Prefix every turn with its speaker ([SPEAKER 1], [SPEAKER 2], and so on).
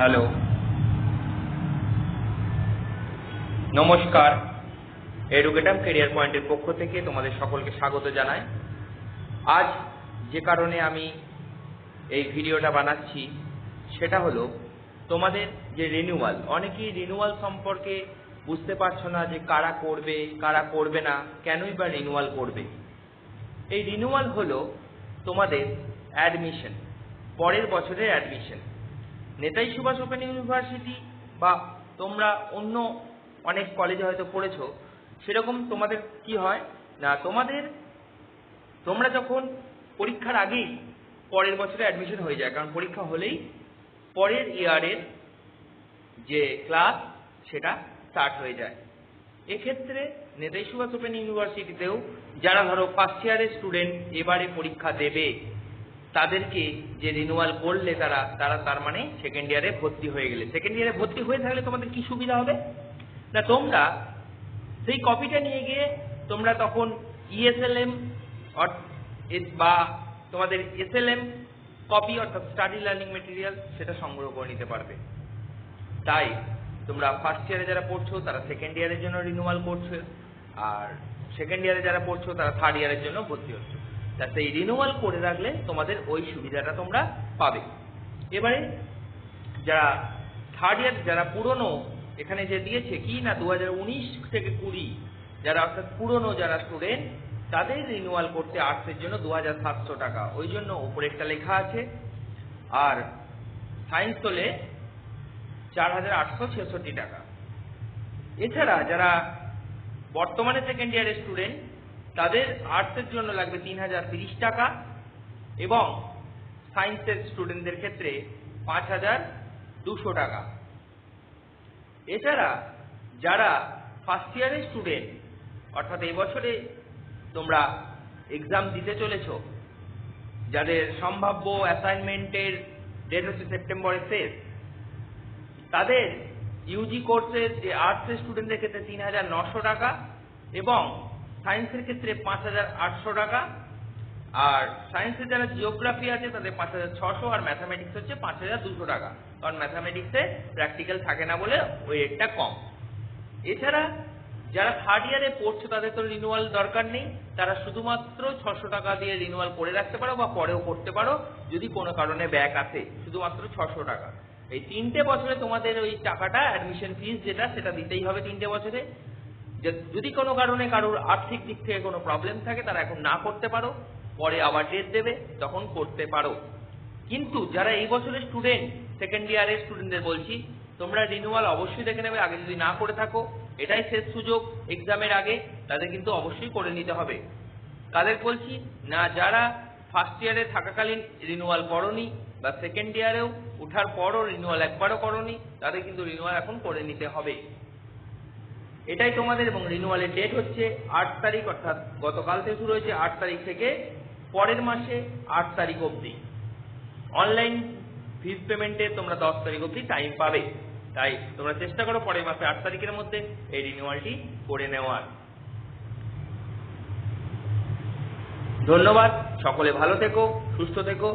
[SPEAKER 1] Hello, নমস্কার। এডুকেটাম career পয়েন্টের পক্ষ থেকে তোমাদের সকলকে স্বাগত জানাই। আজ যে কারণে আমি এই ভিডিওটা বানাচ্ছি সেটা হলো তোমাদের যে রিনিউয়াল, অনেকেই রিনিউয়াল সম্পর্কে বুঝতে পারছো না যে কারা করবে কারা করবে না, কেনই বা রিনিউয়াল করবে। এই রিনিউয়াল হলো তোমাদের অ্যাডমিশন, পরের বছরের admission. Netaji Subhas Open University বা তোমরা অন্য অনেক কলেজে হয়তো পড়েছো, সেরকম তোমাদের কি হয় না, তোমরা যখন পরীক্ষার আগেই পরের বছরে অ্যাডমিশন হয়ে যায়, কারণ পরীক্ষা হলেই পরের ইয়ারের যে ক্লাস সেটা স্টার্ট হয়ে যায়। এক্ষেত্রে নেতাজি সুভাষ ওপেন ইউনিভার্সিটিতেও যারা ধরো ফার্স্ট ইয়ারের স্টুডেন্ট এবারে পরীক্ষা দেবে, তাদেরকে যে রিনিউয়াল করলে তার মানে সেকেন্ড ইয়ারে ভর্তি হয়ে গেলে, সেকেন্ড ইয়ারে ভর্তি হয়ে থাকলে তোমাদের কি সুবিধা হবে না, তোমরা সেই কপিটা নিয়ে গিয়ে তোমরা তখন ইএসএলএম বা তোমাদের এসএলএম কপি অর্থাৎ স্টাডি লার্নিং মেটেরিয়াল সেটা সংগ্রহ করে নিতে পারবে। তাই তোমরা ফার্স্ট ইয়ারে যারা পড়ছো তারা সেকেন্ড ইয়ারের জন্য রিনিউয়াল করছো, আর সেকেন্ড ইয়ারে যারা পড়ছো তারা থার্ড ইয়ারের জন্য ভর্তি হচ্ছে। তা সেই রিনিউয়াল করে রাখলে তোমাদের ওই সুবিধাটা তোমরা পাবে। এবারে যারা থার্ড ইয়ার, যারা পুরনো, এখানে যে দিয়েছে কি না 2019 থেকে 20 যারা অর্থাৎ পুরনো যারা স্টুডেন্ট, তাদের রিনিউয়াল করতে আর্টসের জন্য 2700 টাকা, ওই জন্য উপরে একটা লেখা আছে। আর সায়েন্স হলে 4866 টাকা। এছাড়া যারা বর্তমানে সেকেন্ড ইয়ারের স্টুডেন্ট, তাদের আর্টসের জন্য লাগবে 3030 টাকা, এবং সায়েন্সের স্টুডেন্টদের ক্ষেত্রে 5200 টাকা। এছাড়া যারা ফার্স্ট ইয়ারের স্টুডেন্ট, অর্থাৎ এই বছরে তোমরা এক্সাম দিতে চলেছ, যাদের সম্ভাব্য অ্যাসাইনমেন্টের ডেট হচ্ছে সেপ্টেম্বরের শেষ, তাদের ইউজি কোর্সের যে আর্টসের স্টুডেন্টদের ক্ষেত্রে 3900 টাকা, এবং সায়েন্সের ক্ষেত্রে 5800 টাকা। আর সায়েন্সের যারা জিওগ্রাফি আছে তাদের 5600, আর ম্যাথামেটিক্স হচ্ছে 5200 টাকা, কারণ ম্যাথামেটিক্সে প্র্যাকটিক্যাল থাকে না বলে ওই রেটটা কম। এছাড়া যারা থার্ড ইয়ারে পড়ছে তাদের তো রিনিউয়াল দরকার নেই, তারা শুধুমাত্র 600 টাকা দিয়ে রিনিউয়াল করে রাখতে পারো বা পরেও করতে পারো যদি কোনো কারণে ব্যাক আসে, শুধুমাত্র 600 টাকা। এই 3টে বছরে তোমাদের ওই টাকাটা অ্যাডমিশন ফিস যেটা, সেটা দিতেই হবে 3টে বছরে। যদি কোনো কারণে কারোর আর্থিক দিক থেকে কোনো প্রবলেম থাকে, তারা এখন না করতে পারো, পরে আবার ডেট দেবে তখন করতে পারো। কিন্তু যারা এই বছরের স্টুডেন্ট, সেকেন্ড ইয়ারের স্টুডেন্টদের বলছি, তোমরা রিনিউয়াল অবশ্যই দেখে নেবে আগে, যদি না করে থাকো এটাই শেষ সুযোগ এক্সামের আগে, তাদের কিন্তু অবশ্যই করে নিতে হবে। কাদের বলছি না, যারা ফার্স্ট ইয়ারে থাকাকালীন রিনিউয়াল করনি বা সেকেন্ড ইয়ারেও ওঠার পরও রিনিউয়াল একবারও করনি, তাদের কিন্তু রিনিউয়াল এখন করে নিতে হবে। এটাই তোমাদের, এবং রিনিউয়ালের ডেট হচ্ছে 8 তারিখ, অর্থাৎ গতকাল থেকে শুরু হয়েছে 8 তারিখ থেকে পরের মাসে 8 তারিখ অবধি। অনলাইন ফিস পেমেন্টে তোমরা 10 তারিখ অবধি টাইম পাবে। তাই তোমরা চেষ্টা করো পরের মাসে 8 তারিখের মধ্যে এই রিনিউয়ালটি করে নেওয়ার। ধন্যবাদ, সকলে ভালো থেকো, সুস্থ থেকো।